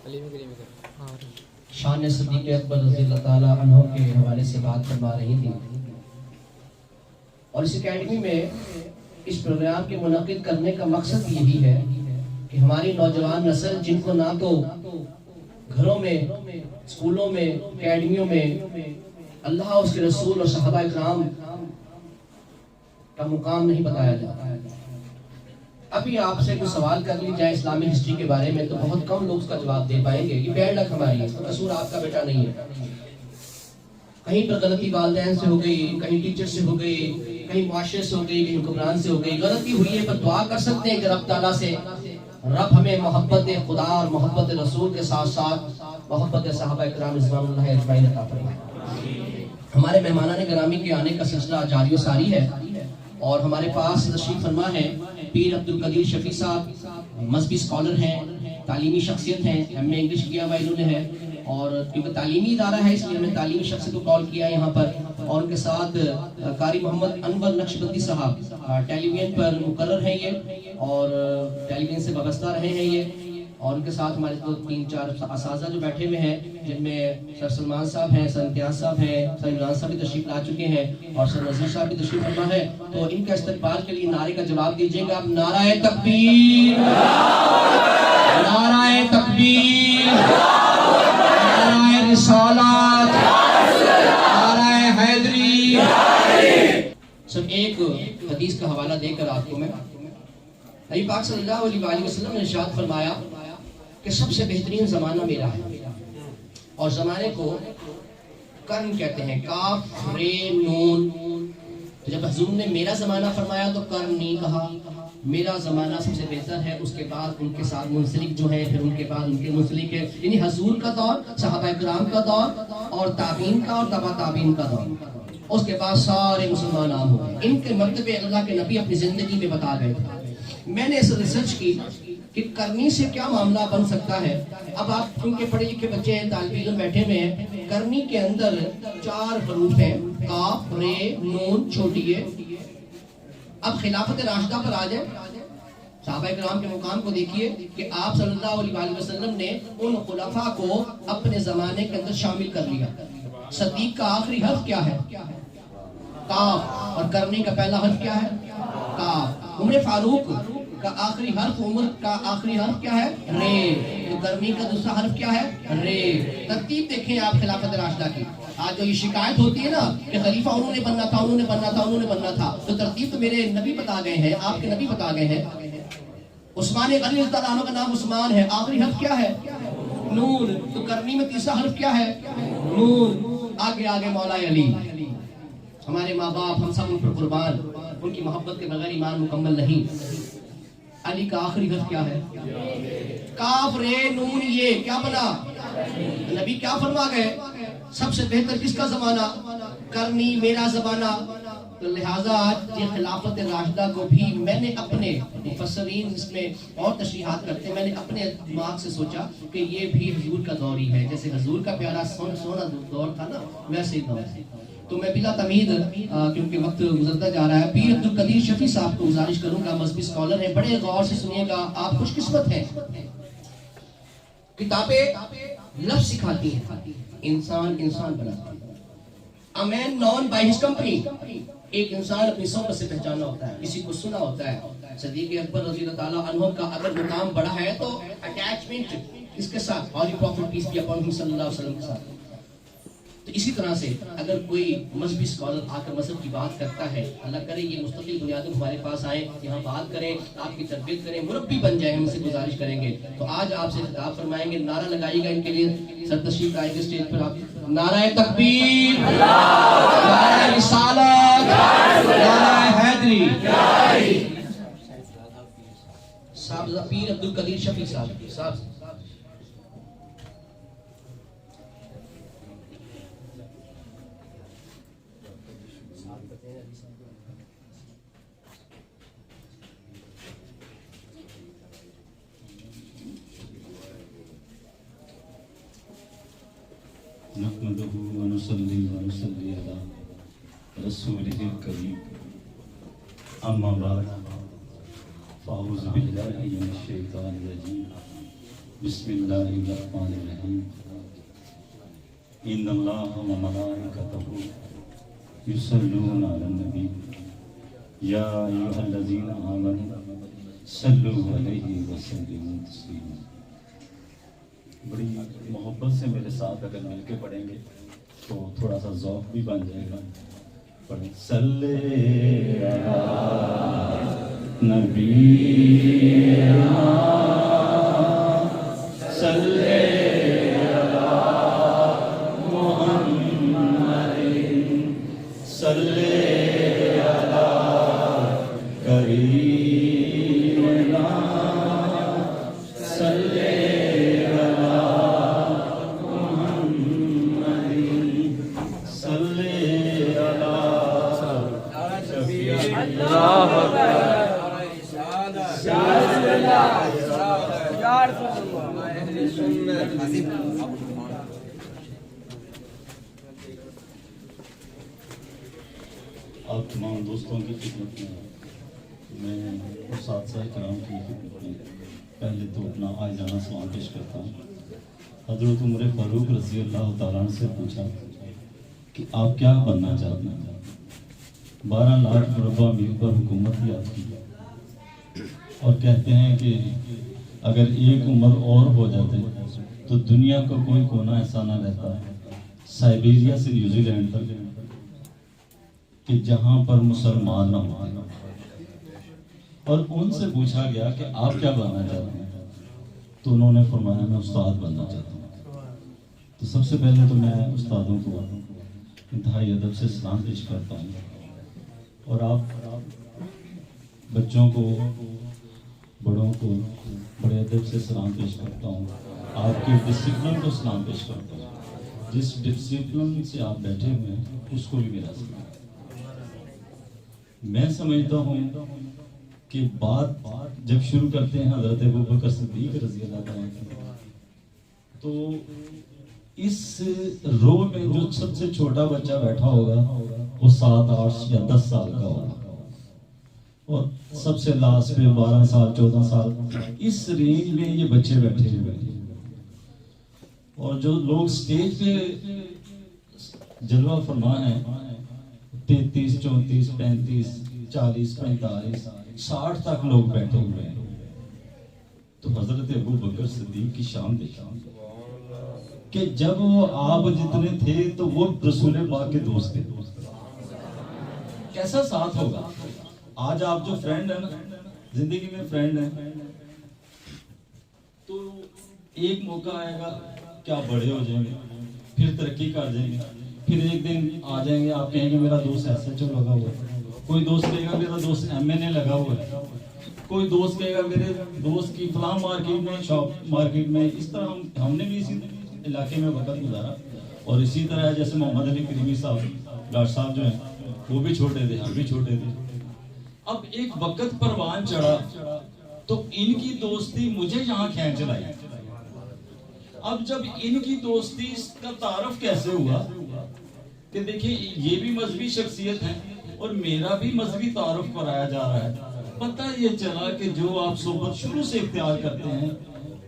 شان صدیق اکبر رضی اللہ تعالیٰ عنہ کے حوالے سے بات فرما رہی تھی، اور اس اکیڈمی میں اس پروگرام کے منعقد کرنے کا مقصد یہی ہے کہ ہماری نوجوان نسل، جن کو نہ تو گھروں میں، اسکولوں میں، اکیڈمیوں میں اللہ اور اس کے رسول اور صحابہ اکرام کا مقام نہیں بتایا جاتا ہے۔ ابھی آپ سے کوئی سوال کر لی جائے اسلامی ہسٹری کے بارے میں تو بہت کم لوگ اس کا جواب دے پائیں گے۔ یہ بیڈ لک ہماری ہے، قصور آپ کا بیٹا نہیں ہے۔ کہیں پر غلطی والدین سے ہو گئی، کہیں ٹیچر سے ہو گئی، کہیں معاشرے سے ہو گئی، کہیں حکمران سے ہو گئی، غلطی ہوئی ہے، پر دعا کر سکتے ہیں کہ رب تعالیٰ سے رب ہمیں محبت خدا اور محبت رسول کے ساتھ ساتھ محبت صحابہ اکرام رضوان اللہ اجمعین عطا فرمائے۔ ہمارے مہمانان گرامی کے آنے کا سلسلہ جاری و ساری ہے، اور ہمارے پاس تشریف فرما ہے پیر عبدالقدیر شفیع صاحب، مذہبی اسکالر ہیں، تعلیمی شخصیت ہیں، ایم اے انگلش کیا ہوا انہوں نے ہے، اور کیونکہ تعلیمی ادارہ ہے اس لیے ہم نے تعلیمی شخصیت کو کال کیا ہے یہاں پر، اور ان کے ساتھ قاری محمد انور نقشبندی صاحب ٹیلی ویژن پر مقرر ہیں یہ، اور ٹیلی ویژن سے وابستہ رہے ہیں یہ، اور ان کے ساتھ ہمارے دو تین چار اساتذہ جو بیٹھے ہوئے ہیں، جن میں سر سلمان صاحب ہیں، سر امتیاز صاحب ہیں، سر عمران صاحب بھی تشریف لا چکے ہیں، اور سر نذیر صاحب بھی تشریف فرما ہے۔ تو ان کا استقبال کے لیے نعرے کا جواب دیجیے گا آپ۔ نعرہ تکبیر، نعرہ تکبیر، نعرہ رسالت، نعرہ حیدری۔ سب ایک حدیث کا حوالہ دے کر آپ کو میں، نبی پاک صلی اللہ علیہ وآلہ وسلم نے ارشاد فرمایا کہ سب سے بہترین زمانہ میرا ہے، اور زمانے کو قرن کہتے ہیں، کاف رے نون۔ جب حضور نے میرا زمانہ فرمایا تو قرن نہیں کہا، میرا زمانہ سب سے بہتر ہے، اس کے بعد ان کے ساتھ منسلک جو ہے، پھر ان کے بعد ان کے منسلک ہے، یعنی حضور کا دور، صحابہ کرام کا دور، اور تابعین کا اور تبع تابعین کا دور، اس کے بعد سارے مسلمان عام ہو گئے۔ ان کے مرتبے اللہ کے نبی اپنی زندگی میں بتا گئے تھے۔ میں نے اس ریسرچ کی کہ کرنی سے کیا معاملہ بن سکتا ہے۔ اب آپ کیونکہ پڑھے لکھے بچے ہیں، طالب علم بیٹھے ہوئے ہیں، کرنی کے اندر 4 حروف ہیں، کاف رے نون چھوٹی ہے۔ اب خلافت راشدہ پر آ جائیں، صحابہ کرام کے مقام کو دیکھیے کہ آپ صلی اللہ علیہ وآلہ وسلم نے ان خلفاء کو اپنے زمانے کے اندر شامل کر لیا۔ صدیق کا آخری حرف کیا ہے؟ کاف، اور کرنی کا پہلا حرف کیا ہے؟ کاف۔ عمر فاروق کا آخری حرف، عمر کا آخری حرف کیا ہے؟ رے۔ تو کرنی کا دوسرا حرف کیا ہے؟ رے۔ ترتیب دیکھیں آپ خلافت راشدہ کی۔ آج جو یہ شکایت ہوتی ہے نا کہ خلیفہ انہوں نے بننا تھا، انہوں نے بننا تھا، انہوں نے بننا تھا، تو ترتیب تو میرے نبی بتا گئے ہیں، آپ کے نبی بتا گئے ہیں۔ عثمان غنی رضی اللہ عنہ کا نام عثمان ہے، آخری حرف کیا ہے؟ نون۔ تو کرنی میں تیسرا حرف کیا ہے؟ نون۔ آگے آگے مولا علی، ہمارے ماں باپ، ہم سب ان پر قربان، ان کی محبت کے بغیر ایمان مکمل نہیں۔ علی کا آخری حرف کیا ہے؟ کاف رے نون، یہ کیا بنا؟ نبی کیا فرما گئے؟ سب سے بہتر کس کا زمانہ؟ کرنی، میرا زمانہ۔ تو لہٰذا آج یہ خلافت راشدہ کو بھی میں نے اپنے مفسرین اس میں اور تشریحات کرتے ہیں، میں نے اپنے دماغ سے سوچا کہ یہ بھی حضور کا دور ہی ہے، جیسے حضور کا پیارا سونا دور تھا نا، ویسے ہی دور ہے۔ تو میں بلا تمہید، کیونکہ وقت گزرتا جا رہا ہے، پیر عبدالقدیر شفیع صاحب کو گزارش کروں گا، مذہبی اسکالر ہیں، بڑے غور سے سنیے گا، آپ خوش قسمت ہیں۔ کتابیں لفظ سکھاتی ہیں، انسان بناتی ہے۔ A man known by his company، ایک انسان اپنی صحبت سے پہچانا ہوتا ہے، کسی کو سنا ہوتا ہے۔ صدیق اکبر رضی اللہ تعالیٰ عنہ کا اگر مقام بڑا ہے تو اٹیچمنٹ اس کے ساتھ، holy prophet peace be upon him صلی اللہ علیہ وسلم کے ساتھ۔ تو اسی طرح سے اگر کوئی مذہبی اسکالر آ کر مذہب کی بات کرتا ہے، اللہ کرے یہ مستقل بنیادوں ہمارے پاس آئیں، یہاں بات کریں، آپ کی تربیت کریں، مربی بن جائیں، ہم سے گزارش کریں گے۔ تو آج آپ سے خطاب فرمائیں گے، نعرہ لگائیے گا ان کے لیے، سر تشریف لائیں گے اسٹیج پر آپ۔ نعرہ تکبیر، نعرہ رسالت، نعرہ حیدری۔ صاحب پیر عبدالقدیر شفیع صاحب۔ نحمده ونصلي على رسوله الكريم، اما بعد، فاعوذ بالله من الشیطان الرجیم، بسم اللہ الرحمن الرحیم ان اللہ و ملائکتہ یصلون علی النبی یا ایھا الذین آمنوا صلوا علیہ وسلموا تسلیما. بڑی محبت سے میرے ساتھ اگر مل کے پڑھیں گے تو تھوڑا سا ذوق بھی بن جائے گا. پڑھیں صلی علی نبی صلی علی محمد صلی علی کریمنا صلی علی محمد صلی علی شفیع اللہ آپ تمام دوستوں کی خدمت میں اساتذہ کرام کی خدمت میں پہلے تو اپنا آجانہ سلام پیش کرتا ہوں. حضرت عمر فاروق رضی اللہ تعالیٰ عنہ سے پوچھا کہ آپ کیا بننا چاہتے ہیں؟ 12 لاکھ مربع میل پر حکومت کی آپ کی اور کہتے ہیں کہ اگر ایک عمر اور ہو جاتے تو دنیا کا کوئی کونا ایسا نہ رہتا سائبیریا سے نیوزی لینڈ تک کہ جہاں پر مسلمان نہ ہو. اور ان سے پوچھا گیا کہ آپ کیا بننا چاہتے ہیں تو انہوں نے فرمایا میں استاد بننا چاہتا ہوں. تو سب سے پہلے تو میں استادوں کو انتہائی ادب سے سلام پیش کرتا ہوں اور آپ بچوں کو بڑوں کو بڑے ادب سے سلام پیش کرتا ہوں. آپ کے ڈسپلن کو سلام پیش کرتا ہوں. جس ڈسپلن سے آپ بیٹھے ہوئے ہیں اس کو بھی میرا سلام. میں سمجھتا ہوں کہ بات جب شروع کرتے ہیں حضرت ابوبکر صدیق رضی اللہ عنہ تو اس رو میں جو سب سے چھوٹا بچہ بیٹھا ہوگا وہ 7, 8 یا 10 سال کا ہوگا اور سب سے لاسٹ پہ 12 سال 14 سال اس رینج میں یہ بچے بیٹھے ہوئے ہیں. اور جو لوگ سٹیج پہ جلوہ فرما ہیں 33, 34, 35, 40, 45, 60 تک لوگ بیٹھے ہوئے ہیں. تو حضرت ابوبکر صدیق کی شان دیکھا کہ جب وہ آپ جتنے تھے تو وہ رسول پاک کے دوست تھے. کیسا ساتھ ہوگا؟ آج آپ جو فرینڈ ہیں نا زندگی میں فرینڈ ہیں تو ایک موقع آئے گا کہ آپ بڑے ہو جائیں گے پھر ترقی کر جائیں گے پھر ایک دن آ جائیں گے آپ کہیں گے میرا دوست SHO لگا ہوا ہے. کوئی دوست کہے گا میرا دوست MNA لگا ہوا ہے. کوئی دوست کہے گا میرے دوست کی فلاں مارکیٹ میں شاپ مارکیٹ میں. اس طرح ہم نے بھی اسی علاقے میں وقت گزارا. اور اسی طرح جیسے محمد علی کریمی صاحب ڈاکٹر صاحب جو ہیں وہ بھی چھوٹے تھے ہم بھی چھوٹے تھے. اب ایک وقت پروان چڑھا تو ان کی دوستی مجھے یہاں کھینچ لائی. اب جب ان کی دوستی کا تعارف کیسے ہوا کہ دیکھیں یہ بھی مذہبی شخصیت ہیں اور میرا بھی مذہبی تعارف کرایا جا رہا ہے. پتہ یہ چلا کہ جو آپ صحبت شروع سے اختیار کرتے ہیں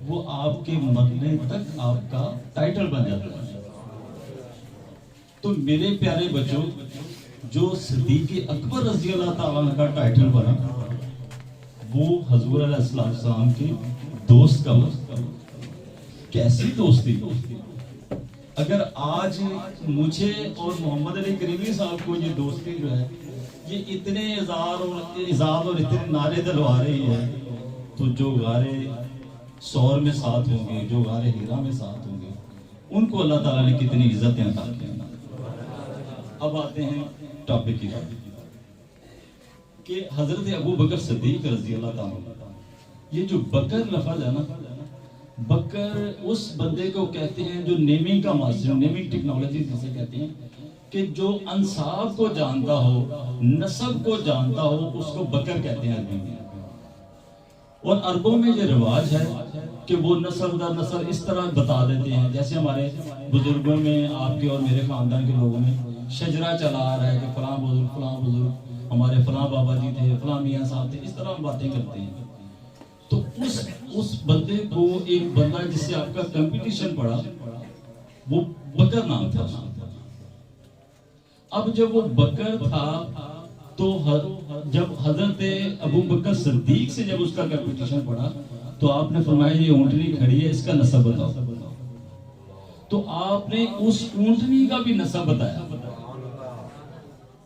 وہ آپ کے مرنے تک آپ کا ٹائٹل بن جاتا ہے. تو میرے پیارے بچوں جو صدیق اکبر رضی اللہ تعالیٰ عنہ کا ٹائٹل بنا وہ حضور علیہ السلام کے دوست کا کیسی دوستی. اگر آج مجھے اور محمد علی کریمی صاحب کو یہ دوستی جو ہے یہ اتنے اعزاز اور اتنے نعرے دلوا رہی ہے تو جو غارے سور میں ساتھ ہوں گے جو غارے ہیرا میں ساتھ ہوں گے ان کو اللہ تعالیٰ نے کتنی عزتیں عطا کی ہیں. اب آتے ہیں ٹاپک کی بات کہ حضرت ابوبکر صدیق رضی اللہ تعالیٰ یہ جو بکر لفظ ہے نا بکر اس بندے کو کہتے ہیں جو نیمنگ کا ماسٹر نیمنگ ٹیکنالوجی جسے کہتے ہیں کہ جو انساب کو جانتا ہو نسب کو جانتا ہو اس کو بکر کہتے ہیں عربی میں. اور عربوں میں یہ رواج ہے کہ وہ نسل در نسل اس طرح بتا دیتے ہیں جیسے ہمارے بزرگوں میں آپ کے اور میرے خاندان کے لوگوں میں شجرہ چلا آ رہا ہے کہ فلاں بزرگ ہمارے فلاں بابا جی تھے فلاں میاں صاحب تھے. اس طرح ہم باتیں کرتے ہیں. تو اس بندے کو ایک بندہ جس سے آپ کا کمپٹیشن پڑا، وہ بکر نام تھا. اب جب وہ بکر تھا تو جب حضرت ابو بکر صدیق سے جب اس کا کمپٹیشن پڑا تو آپ نے فرمایا یہ اونٹنی کھڑی ہے، اس کا نسب بتاؤ. تو آپ نے اس اونٹنی کا بھی نسب بتایا.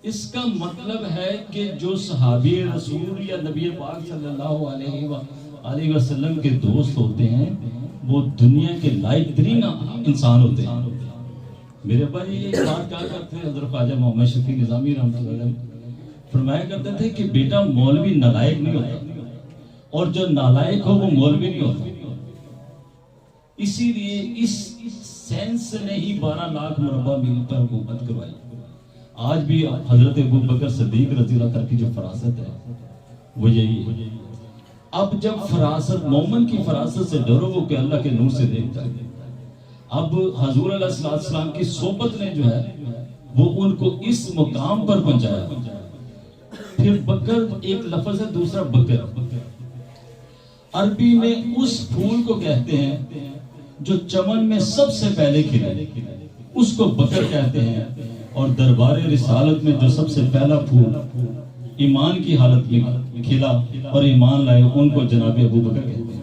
اس کا مطلب ہے کہ جو صحابی رسول یا نبی پاک صلی اللہ علیہ وسلم کے دوست ہوتے ہیں وہ دنیا کے لائق ترین انسان ہوتے ہیں. میرے ابا جی یہ بات کہا کرتے ہیں، حضرت خواجہ محمد شفیع نظامی رحمۃ اللہ علیہ فرمایا کرتے تھے کہ بیٹا مولوی نالائق نہیں ہوتا، اور جو نالائق ہو وہ مولوی نہیں ہوتا. اسی لیے اس سینس نے ہی 12 لاکھ مربع میل پر حکومت کروائی. آج بھی حضرت ابو بکر صدیق رضی اللہ عنہ کی جو فراست ہے وہ یہی ہے. اب جب فراست مومن کی فراست سے ڈرو وہ کہ اللہ کے نور سے دیکھتا ہے. اب حضور علیہ السلام کی صحبت نے جو ہے وہ ان کو اس مقام پر پہنچایا. پھر بکر ایک لفظ ہے، دوسرا بکر عربی میں اس پھول کو کہتے ہیں جو چمن میں سب سے پہلے کھلے، اس کو بکر کہتے ہیں. اور دربار رسالت میں جو سب سے پہلا پھول ایمان کی حالت میں کھلا اور ایمان لائے ان کو جناب ابو بکر کہتے ہیں.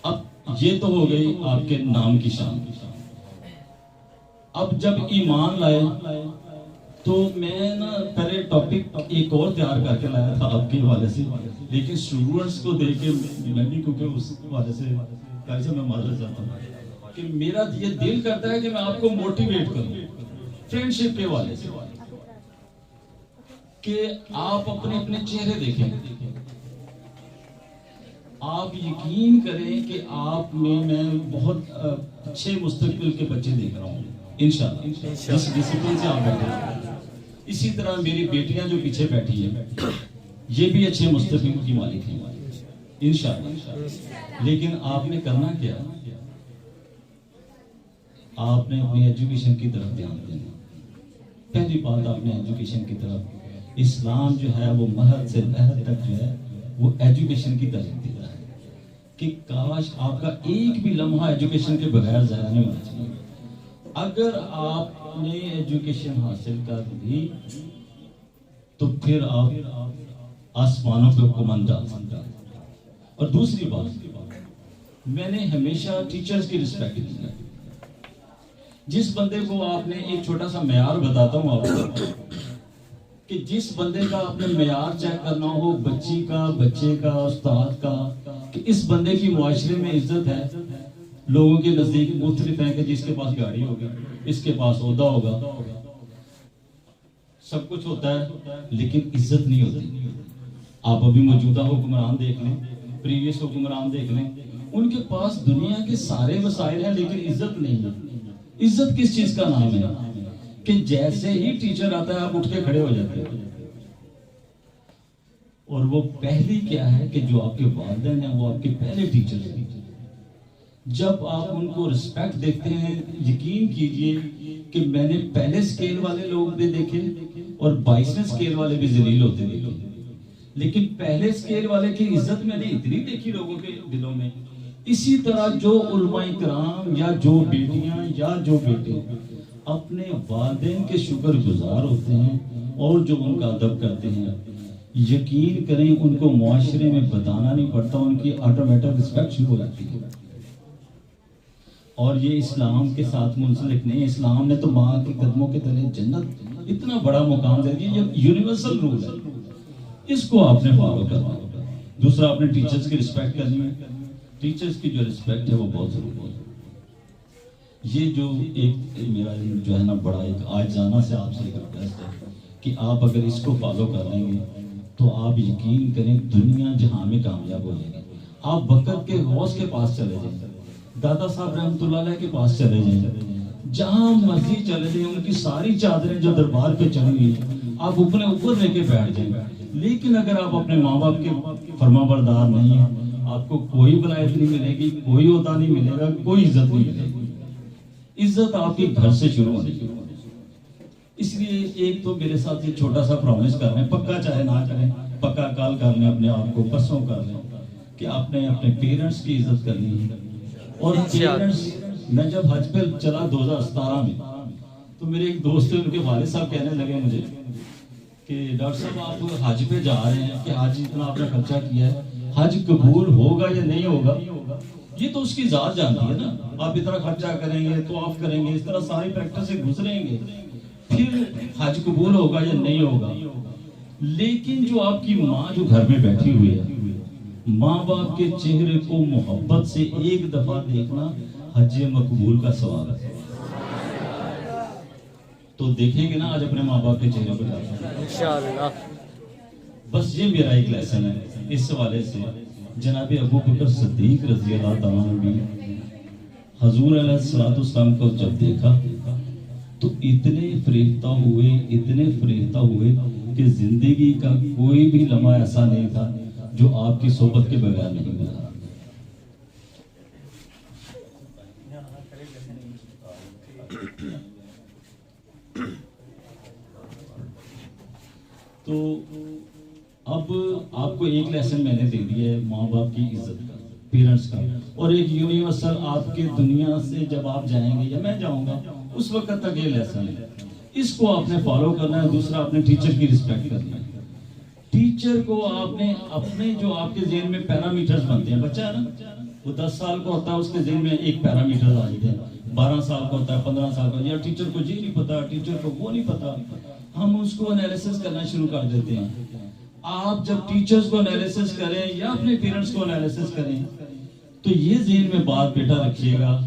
اب یہ تو ہو گئی آپ کے نام کی شان. اب جب ایمان لائے تو میں نا پہلے ٹاپک ایک اور تیار کر کے لایا تھا آپ کے حوالے سے، لیکن اسٹوڈنٹس کو دیکھ کے میں بھی کیونکہ اس حوالے سے کیسے میں معذرت چاہتا ہوں کہ میرا یہ دل کرتا ہے کہ میں آپ کو موٹیویٹ کروں فرینڈ شپ کے حوالے سے، کہ آپ اپنے چہرے دیکھیں. آپ یقین کریں کہ آپ میں بہت اچھے مستقبل کے بچے دیکھ رہا ہوں انشاءاللہ، جس ڈسپلن سے آپ بیٹھے ہیں. اسی طرح میری بیٹیاں جو پیچھے بیٹھی ہیں یہ بھی اچھے مستقبل کی مالک ہیں انشاءاللہ. لیکن آپ نے کرنا کیا؟ آپ نے اپنی ایجوکیشن کی طرف دھیان دینا. پہلی بات آپ نے ایجوکیشن کی طرف، اسلام جو ہے وہ مہد سے لحد تک جو ہے وہ ایجوکیشن کی طرف دیتا ہے کہ کاش آپ کا ایک بھی لمحہ ایجوکیشن کے بغیر ضائع نہیں ہونا چاہیے. اگر آپ نے ایجوکیشن حاصل کر لی تو پھر آپ آسمانوں پہ حکومت ڈال. اور دوسری بات، میں نے ہمیشہ ٹیچرز کی رسپیکٹ کی ہے. جس بندے کو آپ نے ایک چھوٹا سا معیار بتاتا ہوں آپ کو، کہ جس بندے کا آپ نے معیار چیک کرنا ہو بچی کا، بچے کا، استاد کا، کہ اس بندے کی معاشرے میں عزت ہے، لوگوں کے نزدیک مختلف ہیں کہ جس کے پاس گاڑی ہوگی، اس کے پاس عہدہ ہوگا، سب کچھ ہوتا ہے لیکن عزت نہیں ہوتی. آپ ابھی موجودہ حکمران دیکھ لیں، پریویس حکمران دیکھ لیں، ان کے پاس دنیا کے سارے وسائل ہیں لیکن عزت نہیں ہے. عزت کس چیز کا نام ہے کہ جیسے ہی ٹیچر آتا ہے آپ اٹھ کے کھڑے ہو جاتے ہیں. اور وہ پہلی کیا ہے کہ جو آپ کے والدین ہیں وہ آپ کے پہلے ٹیچر ہیں. جب آپ ان کو رسپیکٹ دیکھتے ہیں، یقین کیجئے کہ میں نے پہلے سکیل والے لوگ بھی دیکھے اور 22ویں سکیل والے بھی ذلیل ہوتے دیکھے، لیکن پہلے سکیل والے کی عزت میں نے اتنی دیکھی لوگوں کے دلوں میں. اسی طرح جو علماء کرام یا جو بیٹیاں یا جو بیٹے اپنے والدین کے شکر گزار ہوتے ہیں اور جو ان کا ادب کرتے ہیں، یقین کریں ان کو معاشرے میں بتانا نہیں پڑتا، ان کی آٹومیٹک رسپیکٹ شروع ہو جاتی ہے. اور یہ اسلام کے ساتھ منسلک نہیں. اسلام نے تو ماں کے قدموں کے تلے جنت اتنا بڑا مقام دے دیا، یہ یونیورسل رول ہے، اس کو آپ نے فالو کرنا. دوسرا آپ نے ٹیچرز کی رسپیکٹ کرنی ہے. ٹیچرز کی جو رسپیکٹ ہے وہ بہت ضروری ہے. یہ جو ایک میرا جو ہے نا بڑا ایک آج جانا سے آپ سے ایک ریکویسٹ ہے کہ آپ اگر اس کو فالو کر لیں گے تو آپ یقین کریں دنیا جہاں میں کامیاب ہو جائے گی. آپ بکر کے غوث کے پاس چلے جائیں، دادا صاحب رحمۃ اللہ علیہ کے پاس چلے جائیں، جہاں مرضی چلے جائیں، ان کی ساری چادریں جو دربار پہ چڑھی ہوئی آپ اپنے اوپر لے کے بیٹھ جائیں. لیکن اگر آپ اپنے ماں باپ کے فرما بردار نہیں ہیں، آپ کو کوئی ولایت نہیں ملے گی، کوئی عہدہ نہیں ملے گا، کوئی عزت نہیں ملے گی. عزت آپ کے گھر سے شروع ہونی چاہیے. اس لیے ایک تو میرے ساتھ یہ چھوٹا سا پرومس کر رہے ہیں، پکا چاہے نہ کریں، پکا کال کر لیں اپنے آپ کو، پرسوں کر لیں کہ آپ نے اپنے پیرنٹس کی عزت کرنی ہے. اور پیرنٹس، میں جب حج پہ چلا 2017 میں تو میرے ایک دوست تھے، ان کے والد صاحب کہنے لگے مجھے کہ ڈاکٹر صاحب آپ حج پہ جا رہے ہیں کہ حج اتنا آپ نے خرچہ کیا ہے، حج قبول ہوگا یا نہیں ہوگا یہ تو اس کی ذات جانتی ہے نا. آپ اتنا خرچہ کریں گے، طواف کریں گے، اس طرح ساری پریکٹس سے گزریں گے، پھر حج قبول ہوگا یا نہیں ہوگا. لیکن جو آپ کی ماں جو گھر میں بیٹھی ہوئی ہے، ماں باپ کے چہرے کو محبت سے ایک دفعہ دیکھنا حج مقبول کا ثواب ہے. تو دیکھیں گے نا آج اپنے ماں باپ کے چہرے پر انشاءاللہ. بس یہ میرا ایک لیسن ہے اس حوالے سے. جناب ابو بکر صدیق رضی اللہ تعالیٰ عنہ بھی حضور علیہ السلام کو جب دیکھا تو اتنے فریفتہ ہوئے کہ زندگی کا کوئی بھی لمحہ ایسا نہیں تھا جو آپ کی صحبت کے بغیر نہیں گزرا. تو اب آپ کو ایک لیسن میں نے دے دیا ہے ماں باپ کی عزت کا، پیرنٹس کا، اور ایک یونیورسل آپ کے دنیا سے جب آپ جائیں گے یا میں جاؤں گا اس وقت تک یہ لیسن ہے، اس کو آپ نے فالو کرنا ہے. دوسرا، آپ نے ٹیچر کی رسپیکٹ کرنی ہے. ٹیچر کو آپ نے اپنے جو آپ کے ذہن میں پیرامیٹرز بنتے ہیں، بچہ ہے نا وہ 10 سال کا ہوتا ہے، اس کے ذہن میں ایک پیرامیٹر آ جاتے ہیں، 12 سال کا ہوتا ہے، 15 سال کا، یا ٹیچر کو یہ نہیں پتا، ٹیچر کو وہ نہیں پتا، ہم اس کو انالیسس کرنا شروع کر دیتے ہیں. آپ جب ٹیچرز کو انالیسس کریں یا اپنے پیرنٹس کو انالیسس کریں تو یہ ذہن میں بات بیٹا رکھیے گا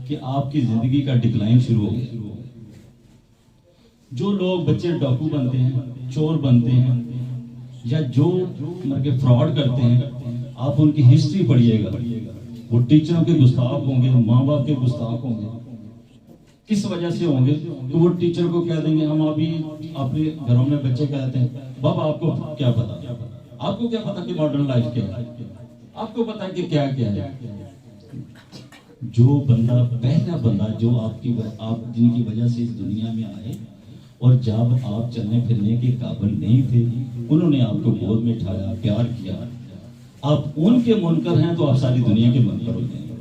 کہ آپ کی زندگی کا ڈکلائن شروع ہو گیا. جو لوگ بچے ڈاکو بنتے ہیں، چور بنتے ہیں، یا جو فراڈ کرتے ہیں، آپ ان کی ہسٹری پڑھیے گا. وہ ٹیچروں کے گستاخ ہوں گے، ماں باپ کے گستاخ ہوں گے. کس وجہ سے ہوں گے؟ تو وہ ٹیچر کو کہہ دیں گے، ہم ابھی اپنے گھروں میں بچے کہتے ہیں بابا آپ کو کیا پتا، آپ کو کیا پتا کہ ماڈرن لائف کیا ہے، آپ کو پتا کہ کیا کیا ہے. جو بندہ، پہلا بندہ جو آپ جن کی وجہ سے اس دنیا میں آئے اور جب آپ چلنے پھرنے کے قابل نہیں تھے، انہوں نے آپ کو گود میں اٹھایا، پیار کیا. آپ ان کے منکر ہیں تو آپ ساری دنیا کے منکر ہو جائیں گے.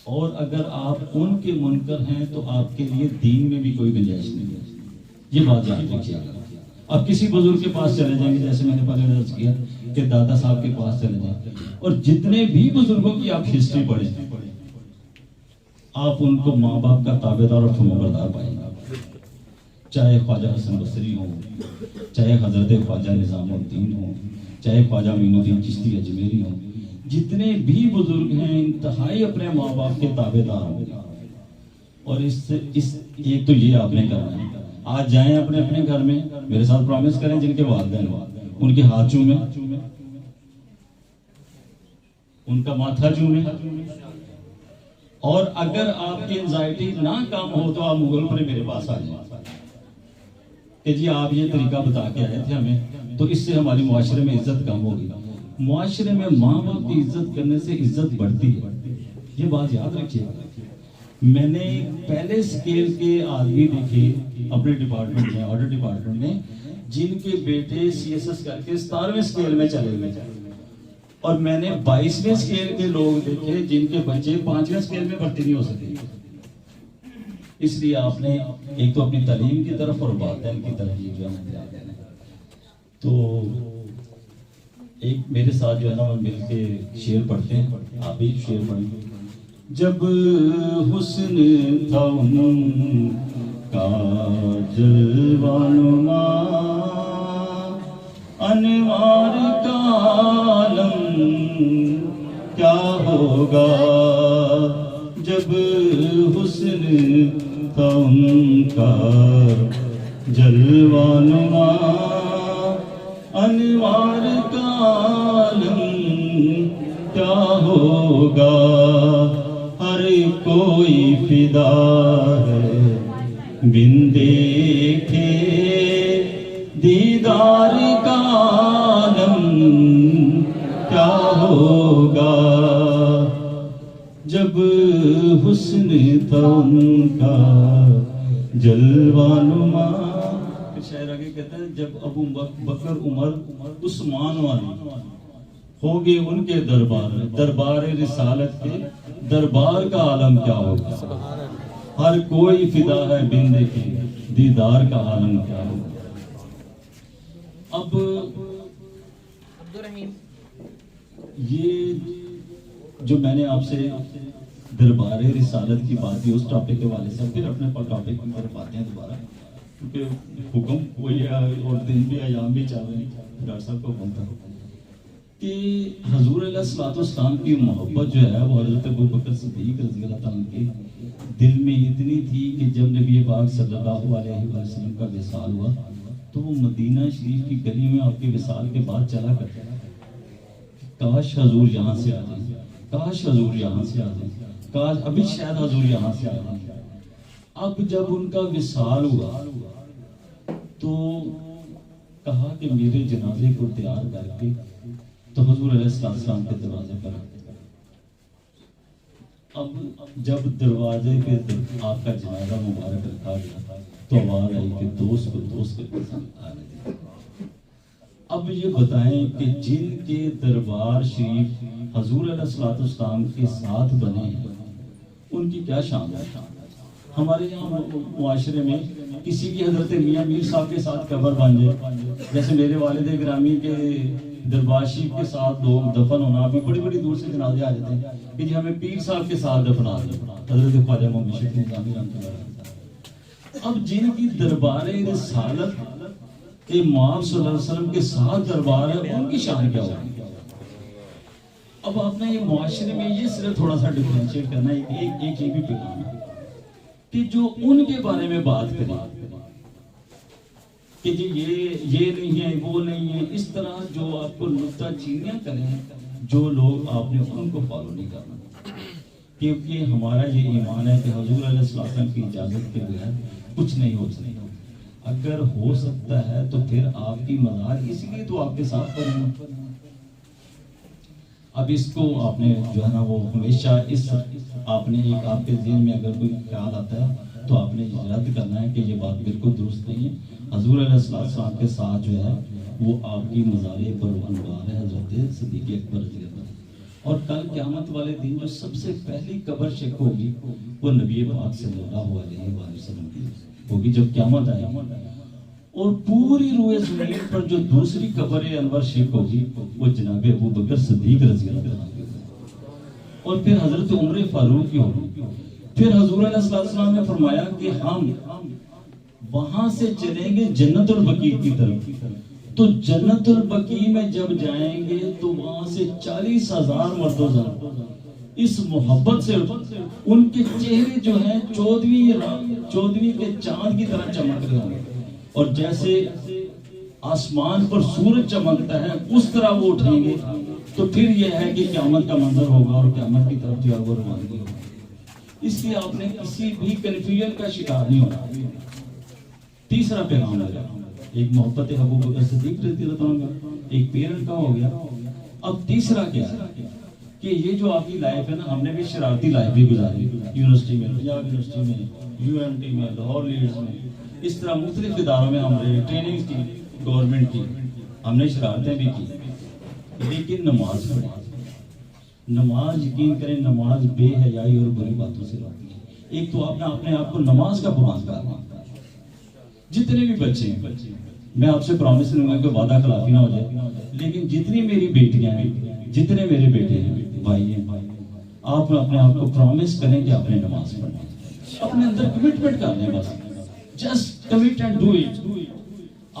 اور اگر آپ ان کے منکر ہیں تو آپ کے لیے دین میں بھی کوئی گنجائش نہیں ہے. یہ بات یاد رکھیے گا. آپ کسی بزرگ کے پاس چلے جائیں گے، جیسے میں نے پہلے عرض کیا کہ دادا صاحب کے پاس چلے جائیں، اور جتنے بھی بزرگوں کی آپ ہسٹری پڑھیں آپ ان کو ماں باپ کا تابعدار اور فرمانبردار پائیں گے. چاہے خواجہ حسن بصری ہوں، چاہے حضرت خواجہ نظام الدین ہوں، چاہے خواجہ معین الدین چشتی اجمیری ہوں، جتنے بھی بزرگ ہیں انتہائی اپنے ماں باپ کے تابعدار ہوں گے. اور ایک تو یہ آپ نے کرنا ہے. آج جائیں اپنے اپنے گھر میں، میرے ساتھ پرامیس کریں جن کے والدین ان کے ہاتھ چومیں، ان کا ماتھا چومیں. اور اگر آپ کی انزائٹی نہ کم ہو تو آپ مغل پر میرے پاس آ جائیں کہ جی آپ یہ طریقہ بتا کے آئے تھے ہمیں، تو اس سے ہماری معاشرے میں عزت کم ہوگی. معاشرے میں ماں باپ کی عزت کرنے سے عزت بڑھتی ہے. یہ بات یاد رکھیے. میں نے پہلے سکیل کے آدمی دیکھے اپنے ڈپارٹمنٹ میں، آڈر ڈپارٹمنٹ میں، جن کے بیٹے سی ایس ایس کر کے 17ویں سکیل میں چلے گئے، اور میں نے 22ویں سکیل کے لوگ دیکھے جن کے بچے 5ویں سکیل میں بھرتی نہیں ہو سکے. اس لیے آپ نے ایک تو اپنی تعلیم کی طرف اور والدین کی طرف یہ جو ہے دینا. تو ایک میرے ساتھ جو ہے نا مل کے شعر پڑھتے ہیں، آپ بھی شعر پڑھیں. جب حسن تھا ان کا جلوہ نما، انوار کا عالم کیا ہوگا. جب حسن تھا ان کا جلوہ نما، انوار کا عالم کیا ہوگا. ہر کوئی فدا ہے بن دیکھے دیدار کا عالم کیا ہوگا. جب حسن تھا ان کا جلوہ نما. شاعر آگے کہتے ہیں جب ابو بکر عمر عثمان والے ہوگے ان کے دربار رسالت کے دربار کا عالم کیا ہوگا، ہر کوئی فدا ہے بن دیکھے دیدار کا عالم کیا ہوگا۔ اب یہ جو میں نے آپ سے دربار رسالت کی بات کی اس ٹاپک کے والے سے پھر اپنے ٹاپک کی طرف آتے ہیں دوبارہ، کیونکہ حکم وہی ہے اور دن بھی ایام بھی چل رہے ہیں، ڈاکٹر صاحب کو بولتا ہوں کہ حضور علیہ الصلوۃ والسلام کی محبت جو ہے وہ حضرت ابوبکر صدیق رضی اللہ تعالیٰ کے دل میں اتنی تھی کہ جب نبی پاک صلی اللہ علیہ وسلم کا وصال ہوا تو وہ مدینہ شریف کی گلی میں آپ کے وصال کے بعد چلا کرتے کاش حضور یہاں سے آ جائیں، کاش حضور یہاں سے آ جائیں، کاش ابھی شاید حضور یہاں سے آ جائیں۔ اب جب ان کا وصال ہوا تو کہا کہ میرے جنازے کو تیار کر کے تو حضور علیہ السلام کے دروازے پر اب جب دروازے پہ آپ کا جنازہ مبارک رکھا گیا تو آواز آئی کہ دوست کو دوست کے آنے دیں۔ اب یہ بتائیں کہ جن کے دربار شریف حضور علیہ السلام کے ساتھ بنے ہیں ان کی کیا شان ہے۔ ہمارے یہاں معاشرے میں کسی کی حضرت میاں میر صاحب کے ساتھ قبر بن جائے، جیسے میرے والد گرامی کے دربار شریف کے ساتھ لوگ دفن ہونا، ابھی بڑی بڑی دور سے جنازے آ جاتے ہیں کہ جی ہمیں پیر صاحب کے ساتھ دفنا دیں، حضرت خواجہ محمد شفیع نظامی رحمۃ اللہ علیہ۔ اب جن کی دربار رسالت امام صلی اللہ علیہ وسلم کے ساتھ دربار ہے ان کی شان کیا ہوگی۔ اب آپ نے یہ معاشرے میں یہ صرف تھوڑا سا ڈفرینشیٹ کرنا ہے، ایک یہ بھی پیغام ہے کہ جو ان کے بارے میں بات کریں کہ جی یہ نہیں ہے وہ نہیں ہے، اس طرح جو آپ کو نکتہ چینیاں کریں جو لوگ آپ نے ان کو فالو نہیں کرنا، کیونکہ ہمارا یہ ایمان ہے کہ حضور علیہ السلام کی اجازت کے بغیر کچھ نہیں ہو سکتا، اگر ہو سکتا ہے تو پھر آپ کی مزار اس لیے تو آپ کے ساتھ کریں۔ اب اس کو آپ نے جو ہے نا وہ ہمیشہ اس آپ نے ایک آپ کے ذہن میں اگر کوئی خیال آتا ہے تو آپ نے رد کرنا ہے کہ یہ بات بالکل درست نہیں ہے۔ حضور علیہ السلام کے ساتھ جو ہے وہ آپ کی مزار پر انوار ہے حضرت صدیق اکبر رضی اللہ عنہ، اور کل قیامت والے دن جو سب سے پہلی قبر شک ہوگی وہ نبی پاک صلی اللہ علیہ وسلم کی ہوگی جب قیامت آئے، اور پوری روئے زمین پر جو دوسری قبر انور شک ہوگی وہ جناب ابوبکر صدیق رضی اللہ عنہ کی، اور پھر حضرت عمر فاروق کی ہوگی۔ پھر حضور علیہ السلام نے فرمایا کہ ہم وہاں سے چلیں گے جنت البقیع کی طرف، تو جنت البقیع میں جب جائیں گے تو وہاں سے 40,000 مرد و زن اس محبت سے ان کے چہرے جو ہیں 14ویں کے چاند کی طرح چمک رہے ہوں گے، اور جیسے آسمان پر سورج چمکتا ہے اس طرح وہ اٹھیں گے، تو پھر یہ ہے کہ قیامت کا منظر ہوگا اور قیامت کی طرف جو ہے وہ روانگی ہوگی۔ اس لیے آپ نے کسی بھی کنفیوژن کا شکار نہیں ہونا۔ تیسرا پیغام ہے ایک محبت ابوبکر صدیق رضی اللہ عنہ کا، ایک پیرنٹ کا ہو گیا۔ اب تیسرا کیا ہے کہ یہ جو آپ کی لائف ہے نا، ہم نے بھی شرارتی لائف بھی گزاری یونیورسٹی میں، پنجاب یونیورسٹی میں، UMT میں، لاہور لیڈز میں، اس طرح مختلف اداروں میں ہم نے ٹریننگ کی، گورنمنٹ کی، ہم نے شرارتیں بھی کی، لیکن نماز پڑھی۔ نماز یقین کریں نماز بے حیائی اور بری باتوں سے روکتی ہے۔ ایک تو آپ نے اپنے آپ کو نماز کا پابند کرنا، جتنے بھی بچے ہیں، میں آپ سے پرامس کروں گا کہ وعدہ خلافی نہ ہو جائے، لیکن جتنی میری بیٹیاں ہیں، جتنے میرے بیٹے ہیں، بھائی ہیں، آپ اپنے آپ کو پرامس کریں کہ آپ نے نماز پڑھنا ہے، اپنے اندر کمٹمنٹ کر لیں، بس just commit and do it.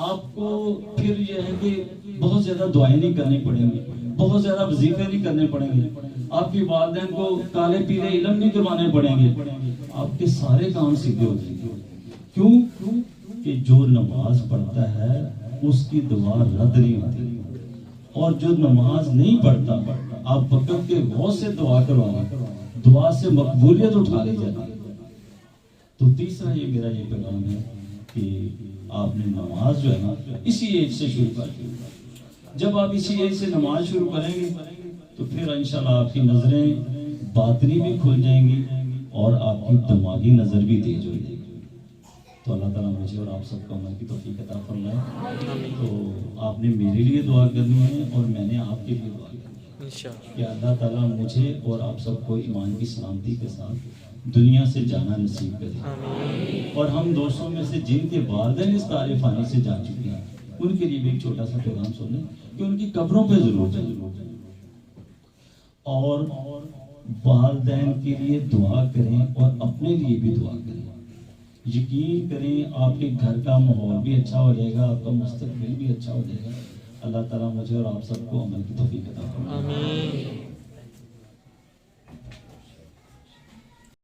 آپ کو پھر یہ ہے کہ بہت زیادہ دعائیں نہیں کرنی پڑیں گی، بہت زیادہ وظیفے نہیں کرنے پڑیں گے، آپ کی والدین کو کالے پیلے علم نہیں کروانے پڑیں گے، آپ کے سارے کام سیدھے ہو جائیں گے۔ کیوں کہ جو نماز پڑھتا ہے اس کی دعا رد نہیں ہوتی، اور جو نماز نہیں پڑھتا آپ وقت کے غوث سے دعا کروانا، دعا سے مقبولیت اٹھا لی جاتی۔ تو تیسرا یہ میرا یہ پیغام ہے کہ آپ نے نماز جو ہے نا اسی ایج سے شروع کر دی۔ جب آپ اسی ایج سے نماز شروع کریں گے تو پھر انشاءاللہ آپ کی نظریں باطنی بھی کھل جائیں گی اور آپ کی دماغی نظر بھی تیز ہو جائے گی۔ تو اللہ تعالیٰ مجھے اور آپ سب کو عمل کی توفیق عطا فرمائے. تو آپ نے میرے لیے دعا کرنی ہے اور میں نے آپ کے لیے دعا کرنی ہے کہ اللہ تعالیٰ مجھے اور آپ سب کو ایمان کی سلامتی کے ساتھ دنیا سے جانا نصیب کرے. اور ہم دوستوں میں سے جن کے والدین اس دار فانی سے جا چکے ہیں ان کے لیے بھی ایک چھوٹا سا پیغام سنیں کہ ان کی قبروں پہ ضرور جائیں اور والدین کے لیے دعا کریں اور اپنے لیے بھی دعا کریں. یقین کریں آپ کے گھر کا ماحول بھی اچھا ہو جائے گا, آپ کا مستقبل بھی اچھا ہو جائے گا. اللہ تعالیٰ مجھے اور آپ سب کو عمل کی توفیق عطا فرمائے.